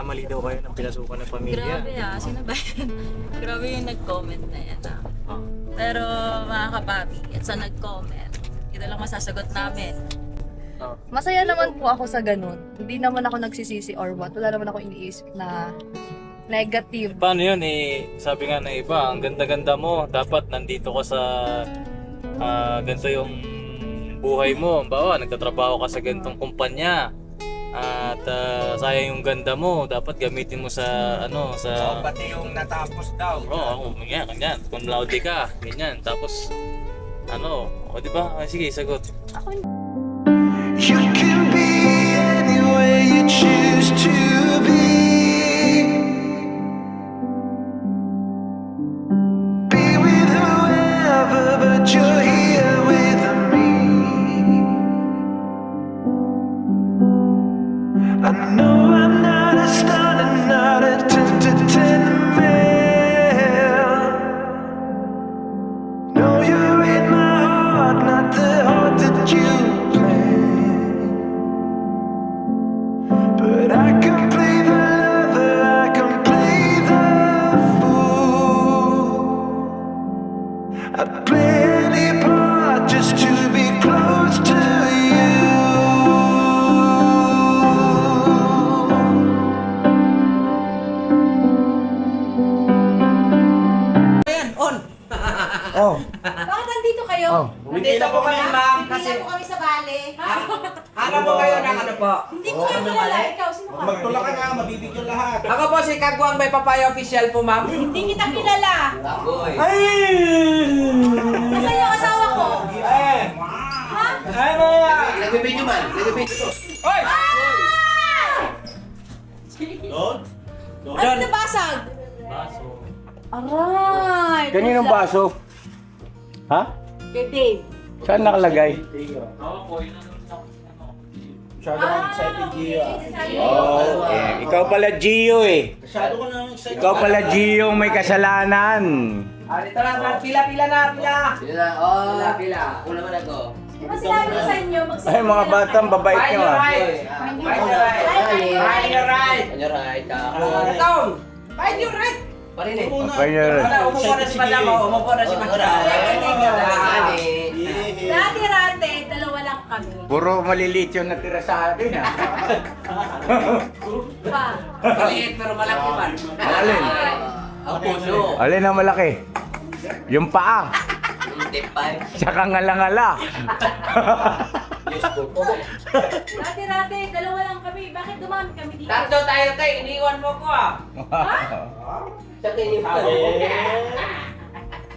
nagkamali daw kayo ng pinasukan ng pamilya. Grabe sino ba yan? Grabe yung nag-comment na yan Pero mga kapapi, sa nag-comment, ito lang masasagot namin. Masaya naman po ako sa ganun. Hindi naman ako nagsisisi or what. Wala naman ako iniisip na negative. Paano yun sabi nga ng iba, ang ganda-ganda mo, dapat nandito ka sa ganito yung buhay mo. Bawa, nagtatrabaho ka sa ganitong kumpanya. At sayang yung ganda mo, dapat gamitin mo sa sa Pati yung natapos daw. ganyan, kung laude ka, ganyan. Tapos di ba? Sige, sagot. You can be anywhere you choose to be. Be with whoever, but you're here with me. I know I'm not a star and not a 10 male. No, you're in my heart, not the heart that you. But I can play the lover, I can play the fool. I'd play any part just to be close to you. Oh, Bakit nandito kayo? Nandito po kami, ma'am, kasi Hindi po kami sa bale. hanap po kayo ng ano po. Hindi ko kayo kilala. Ikaw, sino ka? magtulak ka nga, mabibigyan lahat. Ako po si Kagwang Bay Papaya Official po, ma'am. Hindi kita kilala. Agoy. Nasaan yung asawa ko? Ha? Nagbibidyo man. Nagbibidyo. Hoy! Ano nabasag? Baso. Aray! Kaninong baso? Ha? Kay Dave. Saan nakalagay? Masyado kang excited, Gio. Oh, ikaw pala Gio Masyado ka nang excited. Ikaw pala Gio may kasalanan. Dito lang, pila na. Pila. Pila. Una man ako. Di ba sinabi ko sa inyo, Ay mga batang babait Find nyo your ah. right. Find your right. Find your right. Find your right. Tong. Find your right. Parinig. Umupo na si madam. Umupo na si madam. Dati-rate, dalawa lang kami. Puro maliliit yung natira sa atin ah. Pa. Maliit pero malaki man. Alin? Ang puso. Alin ang malaki? Yung paa. Tsaka ngala-ngala. Dati-rate, dalawa lang kami. Bakit dumami kami dito? Tatlo tayo tayo. Iniwan mo ko ah.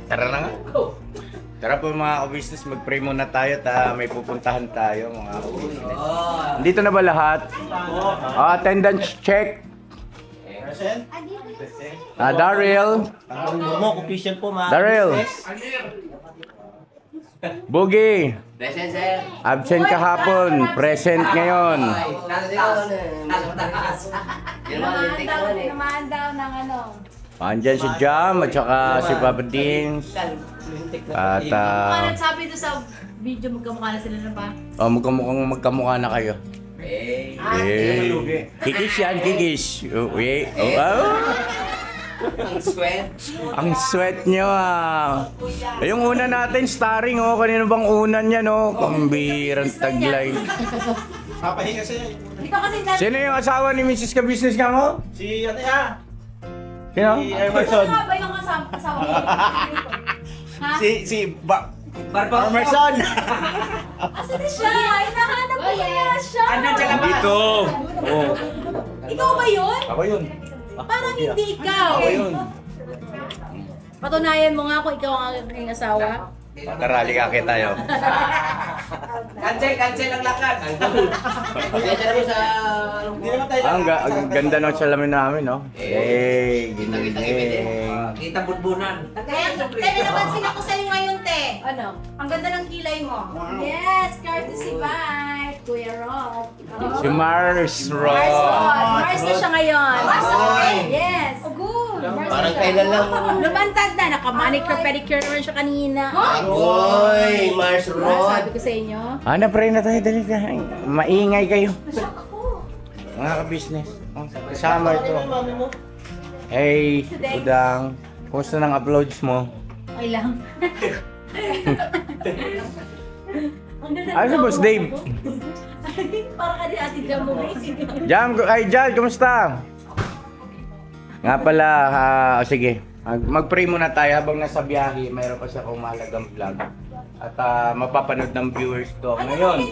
Tara na nga. Tara po mga ka-business, mag-pray muna tayo at may pupuntahan tayo mga ka-business. Dito na ba lahat? Attendance check. Present? Daryl. Ang mo, official po, mga Daryl. Boogie. Present, sir. Absent kahapon. Present ngayon. Namaan daw ng ano. Andyan si Jam at saka si Papa Dins. At Sabi doon sa video, magkamukha na sila na ba? magkamukha na kayo. Kikis yan, kikis. Ang sweat. Ang sweat nyo ah. Yung una natin, starring oh. Kanino bang unan yan oh? Pambirang taglay. Papahinga siya. Dito kasi dati. Sino yung asawa ni Mrs. Ka-Business ka mo? Si ano ya? Sino? Si Emerson. Ano ba yung asawa mo? Ha? Si Emerson. Asan na siya? Hinahanap ko kaya siya. Andun sa labas. Dito. Oh. Ikaw ba yun? Ako yun. Parang hindi ikaw. Ako yun. Patunayan mo nga kung ikaw ang aking asawa. Tara, halika tayo. Cancel ang lakad. Pagkita na mo sa... Hindi naman tayo Ang ganda ng salamin namin, no? Eh, ginig. Kita budbunan. Kaya napansin ako sa'yo ngayon, te. Ano? Ang ganda ng kilay mo. Yes, courtesy by Kuya Rob. Si Mars Ross. Mars na siya ngayon. Mars na Yes. Oh, good. Parang kailan lang. Lumantad na. Naka-manicure, pedicure naman siya kanina. Boy, Mars Sabi ko sa inyo. Ano, pray na tayo, dali tayo. Maingay kayo. Mga ka-business. kasama ito. Hey, Udang. Kumusta ng uploads mo? Okay lang. Ang ganda Ano si Boss Dave? Parang ka ni Ate Jam mo. Jal, kumusta? Nga pala, sige. Mag-pray muna tayo habang nasa biyahe. Mayroon kasi akong mahalagang vlog. At mapapanood ng viewers to ngayon.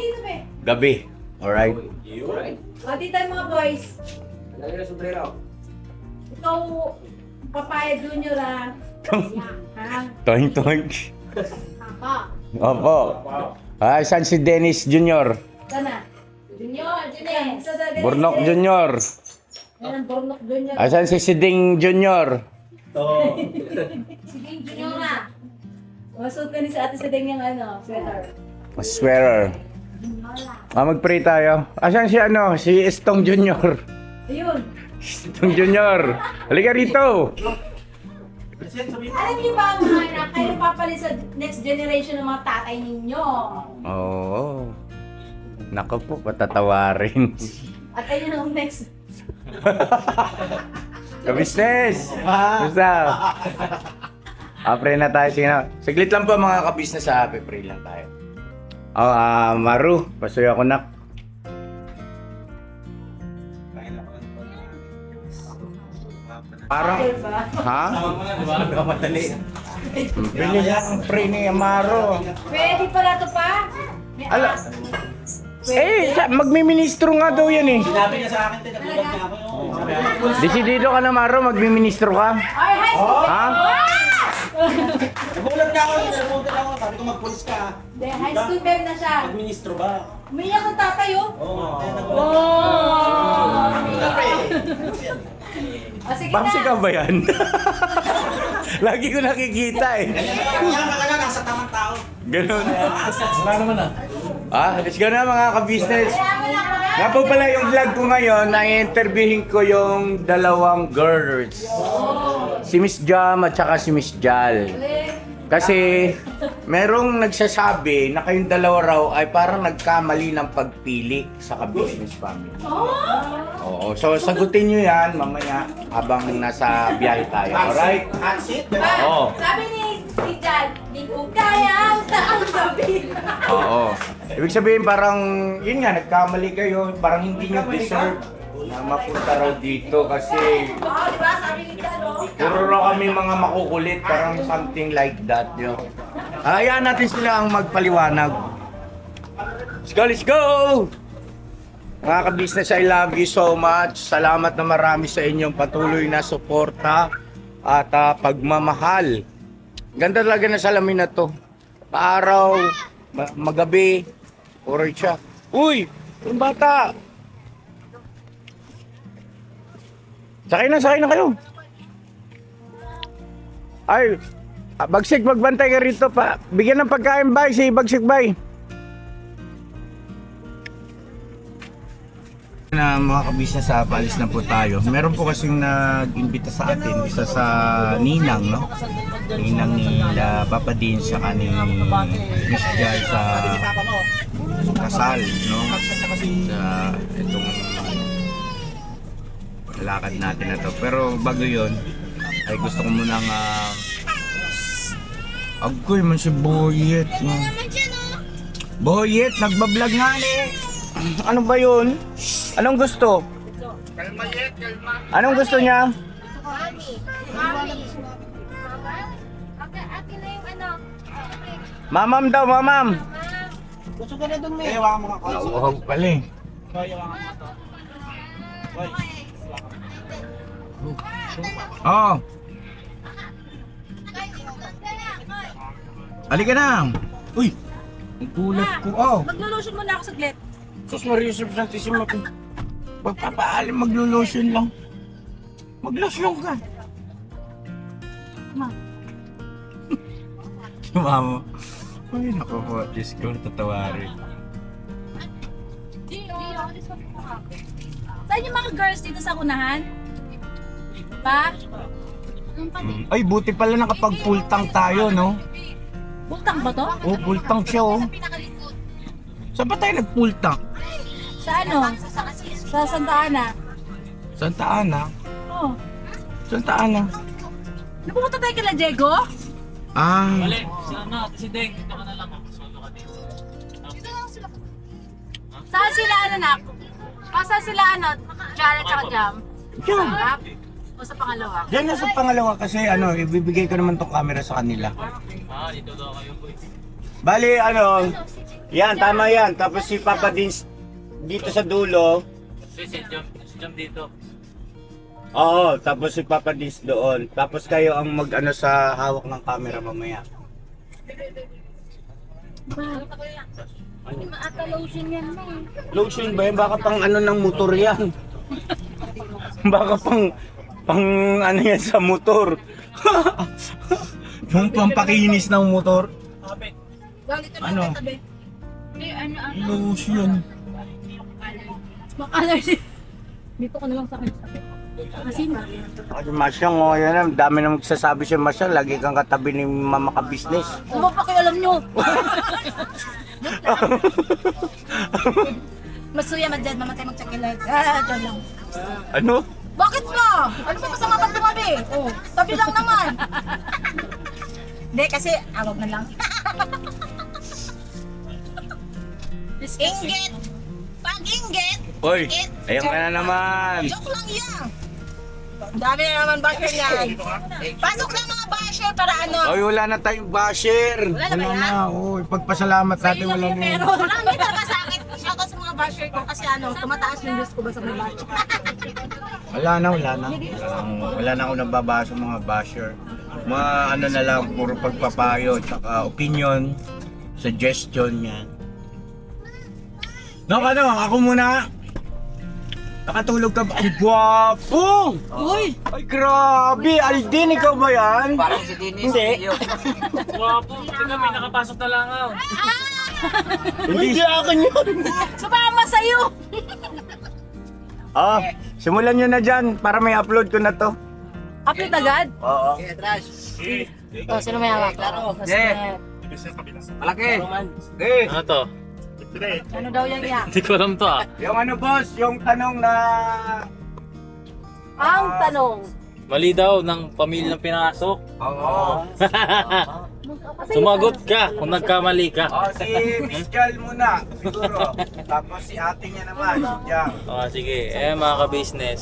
Gabi. Alright? O, dito yung mga boys. Lagi na sombrero. Ikaw, Papaya Junior ha? Toing. Ha? Opo. Saan si Dennis Jr.? Sana? Junior. Burnok Jr. Yan, Burnok Junior. Saan si Siding Jr.? Sige, Junior na. Masuot ka ni sa ate sa ding yung sweater. Swearer. Mag-pray tayo. Saan si si Estong Jr.? Ayun. Estong Jr. Halika rito. Alam niyo ba mga anak, kayo papalit sa next generation ng mga tatay ninyo? Oo. Nako po, patatawarin. At ayun ang next. Ka-business! Basta. Pray na tayo. Sige na. Saglit lang po mga ka-business. Pray lang tayo. Maru, pasuyo ako nak. Parang, ha? Madali. Bilis ang pray ni Amaro. Pwede pala to pa? Ala, magmiministro nga daw yan eh. Sinabi niya sa akin, tinatulog niya ako. Desidido ka na Maro, magmiministro ka. Ay, high school Ha? Nagulat niya ako, nagulat ako. Sabi ko magpulis ka. Hindi, high school babe na siya. Administro ba? Umiyak ang tatay oh. Oo. Oh! O sige Bamsi na. ka ba yan? Lagi ko nakikita eh. Kanya ka nasa tamang tao. Ganun. Wala naman ah. Let's go na mga ka-business. Kaya mo na ako. Nga po pala yung vlog ko ngayon, na-interviewin ko yung dalawang girls. Si Miss Jam at saka si Miss Jal. Kasi merong nagsasabi na kayong dalawa raw ay parang nagkamali ng pagpili sa ka-business family. Oo, so sagutin nyo yan mamaya habang nasa biyahe tayo. Alright? Hot seat? Oo. Sabi ni Jan, di ko kaya ang sabi. Oo. Ibig sabihin parang, yun nga, nagkamali kayo, parang hindi nyo deserve na mapunta raw dito kasi Oo, di ba? Sabi ni Jan, oh. puro raw kami mga makukulit, parang something like that, yun. Hayaan natin sila ang magpaliwanag. Let's go! Mga ka-business, I love you so much. Salamat na marami sa inyong patuloy na suporta at pagmamahal. Ganda talaga na salamin na to. Paaraw, magabi, oray siya. Uy! Yung bata! Sakay na kayo. Ay, Bagsik, magbantay ka rito pa. Bigyan ng pagkain, bay, si Bagsik, bay. Na mga kabisnes, paalis na po tayo. Meron po kasing nag-imbita sa atin, isa sa Ninang, no? Ninang nila Papa Din sa ni Miss Jai sa kasal, no? Sa itong lakad natin na to. Pero bago yun, ay gusto ko munang agoy man si Boyet. No? Boyet, nagbablog nga ni. Ano ba yun? Anong gusto? Anong gusto niya? Mamam daw, mamam. Eh, wala mga kalso. Nauuhog pala eh. Oh. Halika na. Uy. Ang gulat ko. Oh. Maglo-lotion muna ako saglit. Sus Maria Santissima ko. Pagpapaalim maglo-lotion lang. Mag-lotion ka. Mama. Ay, naku po. Diyos ko, tatawarin. Saan yung mga girls dito sa unahan? Pa? Ay, buti pala nakapag-pultang tayo, no? Bultang ba to? Oh, pultang siya, oh. Saan ba tayo nagpultang? Sa ano? Sa Santa Ana. Santa Ana. Oh. Santa Ana. Napumunta tayo kila Diego? Ah. Mali, si Deng, dito ka na lang. Solo ka dito. Saan sila nak? Saan sila Jared at Jam? Diyan. O sa pangalawa? Diyan na sa pangalawa kasi ibibigay ko naman tong camera sa kanila. Dito daw kayo, boy. Bali, yan, tama yan. Tapos si Papa Dins dito sa dulo. Si Jam dito. Oo, tapos si Papa Dins doon. Tapos kayo ang sa hawak ng camera mamaya. Ata lotion yan na eh. Lotion ba yan? Baka pang ng motor yan. Baka pang yan sa motor. Yung pampakinis ng motor. Ano? Lotion. Dito ko na lang sa akin. Kasi Kasi Masyang, yan ang dami na magsasabi siya Masyang. Lagi kang katabi ni Mama ka business. ano ba pakialam nyo? Masuya madyan, mamatay mag-check in light. Dyan lang. Ano? Bakit ba? Ano ba masama pag tumabi? Oh, tabi lang naman. Hindi, kasi awag na lang. Inggit! Pag-inggit! Hoy, ayun ka na naman. Joke lang yan! Ang dami na naman basher niyan. Pasok na mga basher para ano? Hoy, wala na tayong basher. Wala na ba yan? Hoy, pagpasalamat natin wala na. Pero marami talaga sa akin. Shoutout sa mga basher ko kasi tumataas yung views ko ba sa mga basher. Wala na. Wala na ako nababasa mga basher. Mga na lang, puro pagpapayo, tsaka opinion, suggestion yan. Ako muna. Nakatulog ka ba? Ang gwapo! Uy! Ay, grabe! Aldin, ikaw ba yan? Parang si Dennis. Hindi. Wapo, tingnan may nakapasok na langaw. Hindi akin yun! Sumama sa'yo! Simulan nyo na dyan para may upload ko na to. Upload agad? Oo. Sino may hawak? Yeah. Malaki. Ano to? Ano daw yan iya? Hindi ko alam to Yung boss, yung tanong na... Ang tanong. Mali daw ng pamilyang pinasok. Oo. Sumagot ka kung nagkamali ka. Si Miss Jal muna, siguro. Tapos si ate niya naman, si Jam. Sige. Mga ka-business.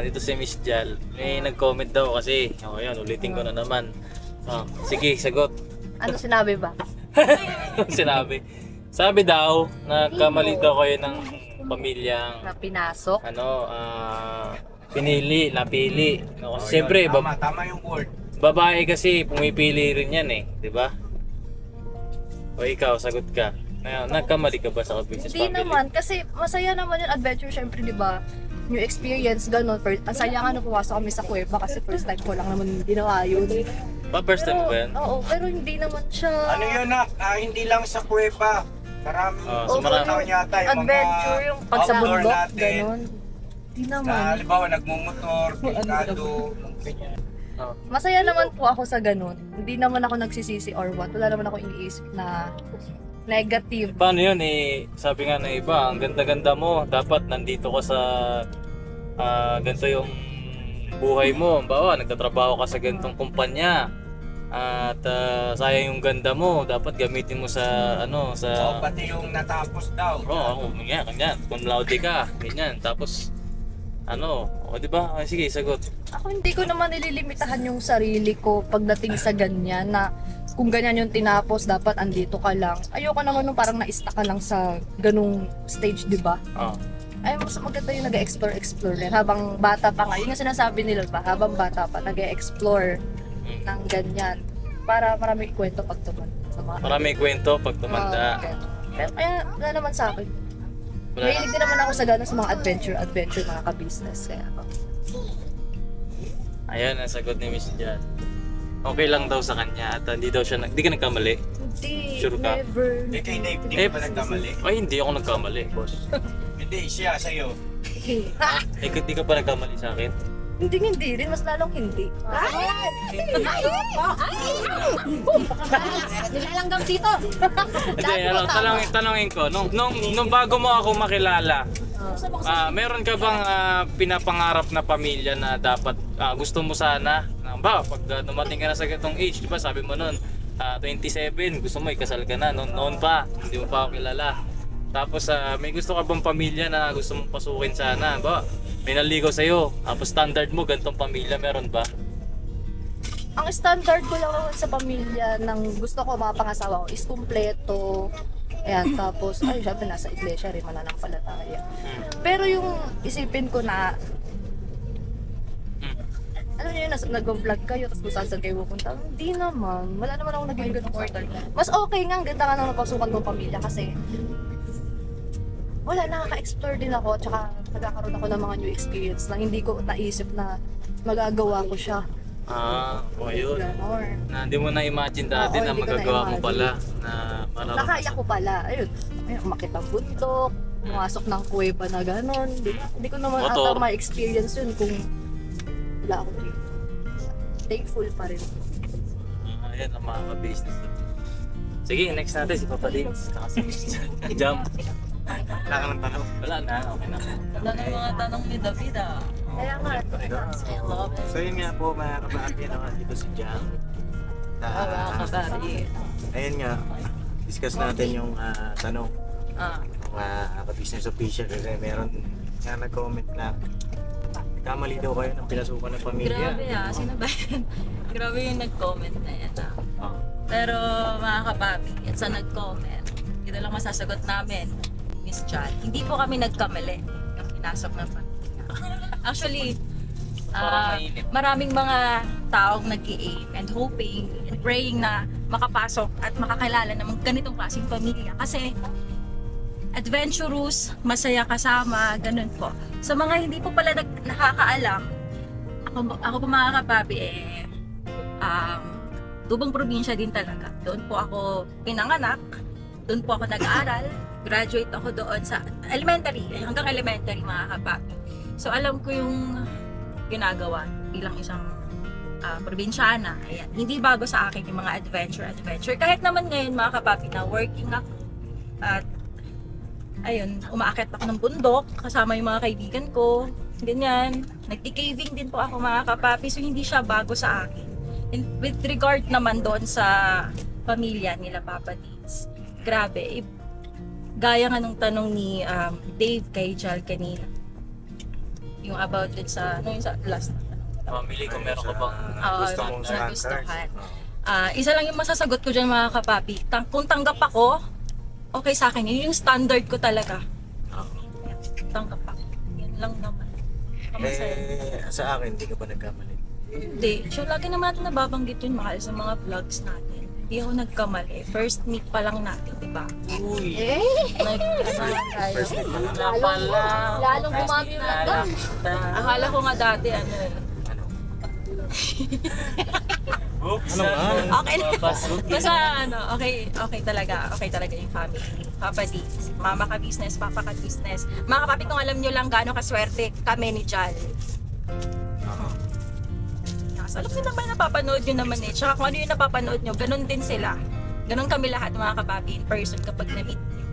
Dito si Miss Jal. May nag-comment daw kasi. Yan, ulitin ko na naman. Sige, sagot. Ano sinabi ba? Sinabi. Sabi daw, nagkamali daw kayo ng pamilyang Na pinasok? napili. No, kasi siyempre, Tama yung word. babae kasi pumipili rin yan di ba? O ikaw, sagot ka. Nagkamali ka ba sa business Hindi family? naman, kasi masaya naman yung adventure, syempre, di ba? New experience, gano'n. Ang saya nga nung pumasok kami sa kuweba kasi first time ko lang naman ginawa yun. First time mo ba yan? Oo, pero hindi naman siya Ano yun hindi lang sa kuweba. Maraming so marami- taon yata yung adventure, yung pag sa outdoor bundok, natin. gano'n. Hindi Na naman. halimbawa nagmumotor, pintado, ganyan. Masaya naman po ako sa gano'n. Hindi naman ako nagsisisi or what. Wala naman ako iniisip na negative. Paano yun sabi nga ng iba, ang ganda-ganda mo, dapat nandito ka sa ganito yung buhay mo. Bawa, nagtatrabaho ka sa ganitong kumpanya. At sayang yung ganda mo, dapat gamitin mo sa sa Pati yung natapos daw. ganyan. Kung laude ka, ganyan. Tapos di ba? Sige, sagot. Ako hindi ko naman nililimitahan yung sarili ko pagdating sa ganyan na kung ganyan yung tinapos, dapat andito ka lang. Ayoko naman nung parang na-stuck ka lang sa ganung stage, di ba? Ay, mas maganda yung nag-explore rin. Habang bata pa nga, yun yung sinasabi nila ba, habang bata pa, nag-explore ng ganyan. Para marami kwento pag tumanda. Marami kwento pag tumanda. Pero kaya, wala naman sa akin. Wala. Mahilig din naman ako sa gano'n sa mga adventure, mga ka-business. Kaya Ayan ang sagot ni Miss Jan. Okay lang daw sa kanya at hindi daw siya hindi ka nagkamali. hindi, Sure ka? never. Hindi kay Dave, hindi ka pa nagkamali. Ay, hindi ako nagkamali, boss. Hindi, siya, sa'yo. Hindi ka pa nagkamali sa akin. Hindi rin, mas lalong hindi. Nilalanggam dito. Hindi, tanongin ko, nung bago mo ako makilala, Meron ka bang pinapangarap na pamilya na dapat gusto mo sana? Pag dumating ka na sa ganitong age, di ba sabi mo noon, 27, gusto mo ikasal ka na, noon pa, hindi mo pa ako kilala. Tapos may gusto ka bang pamilya na gusto mong pasukin sana? Ba, may naligaw sa'yo, tapos standard mo, ganitong pamilya, meron ba? Ang standard ko lang naman sa pamilya ng gusto ko mapangasawa ko is kumpleto. Ayan, tapos, ay, syempre nasa iglesia rin, mananampalataya. Pero yung isipin ko na, alam niyo yun, nag-vlog kayo, tapos kung saan kayo pupunta, hindi naman. Wala naman ako naging ganun portal. Mas okay nga, ang ganda nga nang napasukan ko pamilya kasi wala, nakaka-explore din ako, tsaka nagkakaroon ako ng mga new experience na hindi ko naisip na magagawa ko siya. Yun. Ganon. Na hindi mo na-imagine dati Oo, na hindi ko magagawa mo na-imagine. pala na marami. Nakaya ko pala. Ayun, umakit ang bundok, pumasok ng kuweba na gano'n. Hindi ko naman Motor. ata ma-experience yun kung wala ako dito. Thankful pa rin. Ayan ang mga business. Sige, next natin si Papa Dins. Jump. Wala ka ng tanong. Wala na, okay na. Wala na yung mga tanong ni David Kaya nga, I love it. So yun nga po, mga kabaki naman dito si Jam. Mga kabari. Ayun nga, discuss natin yung tanong ng ka-business official kasi meron nga nag-comment na kamali daw kayo ng pinasukan ng pamilya. Grabe sino ba yan? Grabe yung nag-comment na yan Pero mga kapapi, at sa nag-comment, ito lang masasagot namin, Miss John. Hindi po kami nagkamali yung pinasok na pamilya. Actually, Parang mainit. maraming mga taong nag-i-aim and hoping and praying na makapasok at makakilala ng ganitong klaseng pamilya. Kasi adventurous, masaya kasama, ganun po. Sa mga hindi po pala nakakaalam, ako po mga kapapi Tubong probinsya din talaga. Doon po ako pinanganak, doon po ako nag-aaral, graduate ako doon sa elementary, hanggang elementary mga kapapi. So alam ko yung ginagawa bilang isang probinsyana. Ayan. Hindi bago sa akin yung mga adventure. Kahit naman ngayon mga kapapi na working ako at ayun, umaakit ako ng bundok kasama yung mga kaibigan ko. Ganyan. Nagti-caving din po ako mga kapapi. So hindi siya bago sa akin. And with regard naman doon sa pamilya nila Papa Dins, grabe. Gaya nga nung tanong ni Dave kay Jal kanina. Yung about din sa, yung sa last na tanong. Family ko, meron ka bang gusto mong standards? nagustuhan. Isa lang yung masasagot ko dyan mga kapapi. Kung tanggap ako, okay sa akin. Yun yung standard ko talaga. Tanggap ako. Yun lang naman. Sa akin, hindi ka ba nagkamali? Hindi. So, lagi naman natin nababanggit yun, mahal, sa mga vlogs natin. Hindi ako nagkamali. First meet pa lang natin, di ba? Uy! First meet pa lang. lalong gumamit na Akala ko nga dati, Oops! Okay na. Basta okay talaga yung family. Papa Dins, mama ka business, papa ka business. Mga kapapi, kung alam nyo lang gaano kaswerte kami ni Jal. Alam nyo naman, napapanood nyo naman Tsaka kung ano yung napapanood nyo, ganun din sila. Ganun kami lahat mga kapapi in person kapag na-meet nyo.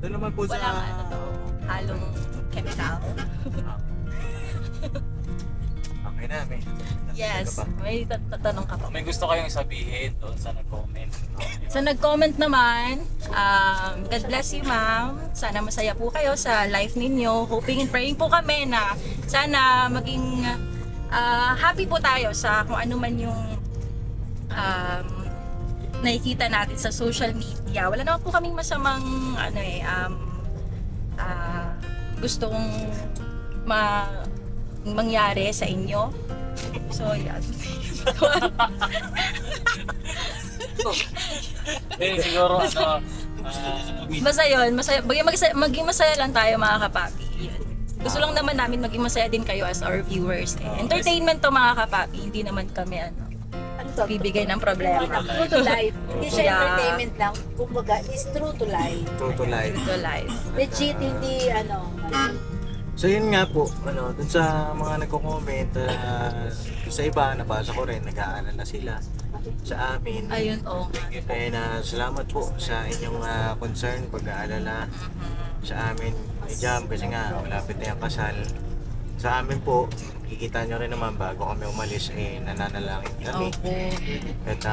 Doon naman po Wala nga halong chemical. Okay na, may. Yes, may tatanong ka pa. May gusto kayong sabihin doon sa nag-comment. Sa nag-comment naman, God bless you ma'am. Sana masaya po kayo sa life ninyo. Hoping and praying po kami na sana maging happy po tayo sa kung ano man yung nakikita natin sa social media. Wala naman po kaming masamang gustong mangyari sa inyo. So, yan. Siguro Basta yun, maging masaya lang tayo mga kapapi. Yun. Gusto lang naman namin maging masaya din kayo as our viewers. Entertainment to mga kapapi, hindi naman kami bibigay ng problema. True to life. Hindi siya Yeah. entertainment lang. Kumbaga, is true to life. True to life. To life. Legit, hindi So yun nga po, dun sa mga nagko-comment, sa iba, nabasa ko rin, nag-aalala sila sa amin. Ayun, oo. Kaya salamat po sa inyong concern, pag-aalala sa amin ni Jam kasi nga malapit na yung kasal. Sa amin po, kikita nyo rin naman bago kami umalis, nananalangin kami. At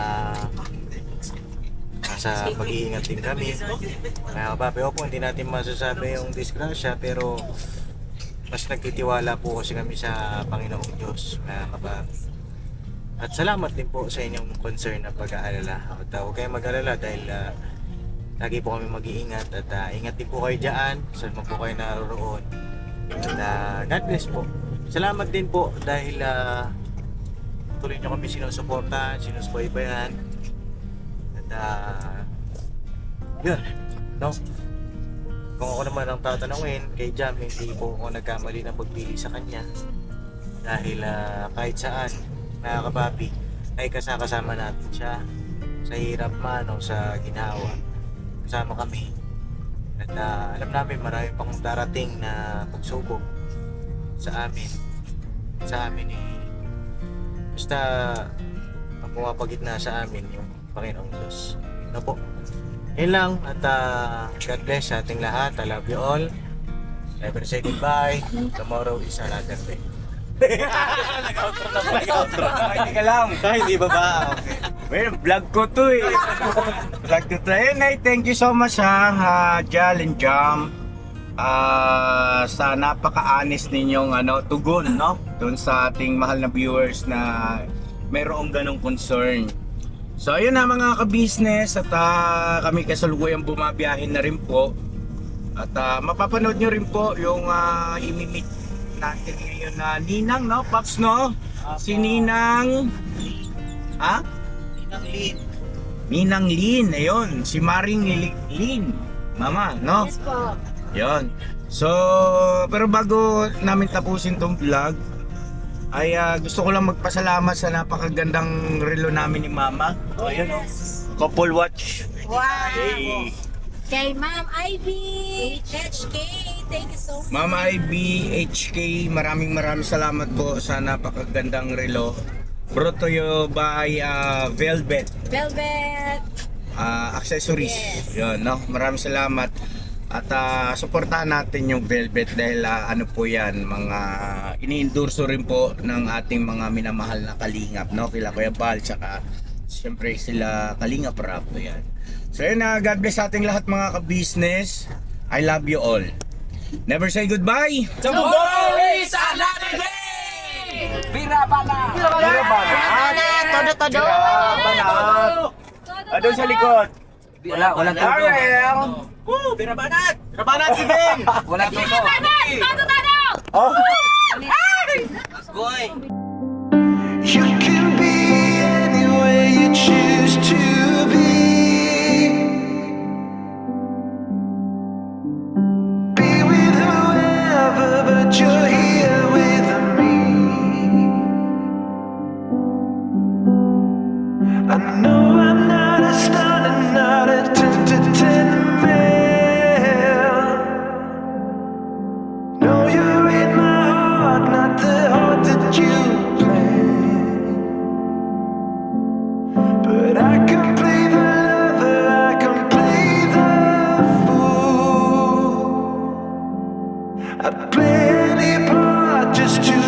nasa mag-iingat din kami. Kaya kapapi, opo, hindi natin masasabi yung disgrasya, pero mas nagtitiwala po kasi kami sa Panginoong Diyos, mga kapapi. At salamat din po sa inyong concern na pag-aalala. At huwag kayong mag-alala dahil lagi po kami mag-iingat at ingat din po kayo dyan, saan man po kayo naroon. At God bless po. Salamat din po dahil tuloy nyo kami sinusuportahan, sinusubaybayan. At yun, no? Kung ako naman ang tatanungin kay Jam, hindi po ako nagkamali ng pagpili sa kanya. Dahil kahit saan, mga kapapi, ay kasama natin siya sa hirap man o sa ginawa. Kasama kami. At alam namin marami pang darating na pagsubok sa amin. Sa amin basta ang pumapagitna sa amin yung Panginoong Diyos. Ano po? Yun lang. At God bless sa ating lahat. I love you all. Never say goodbye. Tomorrow is another day. Nag-outro na. Hindi ka lang. Hindi ba ba? Okay. Well, vlog ko to eh. Vlog ko to. Ayun, thank you so much Jal and Jam. Sa napaka-honest ninyong tugon, no? Doon sa ating mahal na viewers na mayroong ganong concern. So ayun na mga ka-business at kami kasalukuyang bumabiyahin na rin po. At mapapanood nyo rin po yung imimit natin ngayon na Ninang, no? Paps, no? Si Ninang... Ninang Lin. Ninang Lin, ayun. Si Maring Lin. Mama, no? Yes po. Yun. So, pero bago namin tapusin tong vlog, ay gusto ko lang magpasalamat sa napakagandang relo namin ni Mama. O, ayun, o. Couple watch. Wow. Hey. Kay Ma'am Ivy, HK, thank you so much. Mama Ivy, HK, maraming salamat po sa napakagandang relo. Brought to you by Velvet Velvet. Accessories. Yes. Yun, no? Maraming salamat. At suportahan natin yung Velvet dahil ano po yan, mga ini-endorso rin po ng ating mga minamahal na kalingap, no? Kila Kuya Bal, tsaka siyempre sila Kalingap Rap, yan. So yun na, God bless sa ating lahat mga ka-business. I love you all. Never say goodbye. Tomorrow is another day! Bira bana! Bira banat! Todo. Banat! Doon sa likod. Walang tulo. Woo! Bira banat! Bira banat si Ben! Walang tulo. Oh! You can be anywhere you choose to be. Be with whoever, but you're here with me. I know I'm not a star and not a 10 man. No, you're in my heart, not the heart that you planned. But I can play the lover, I can play the fool. I'd play any part just to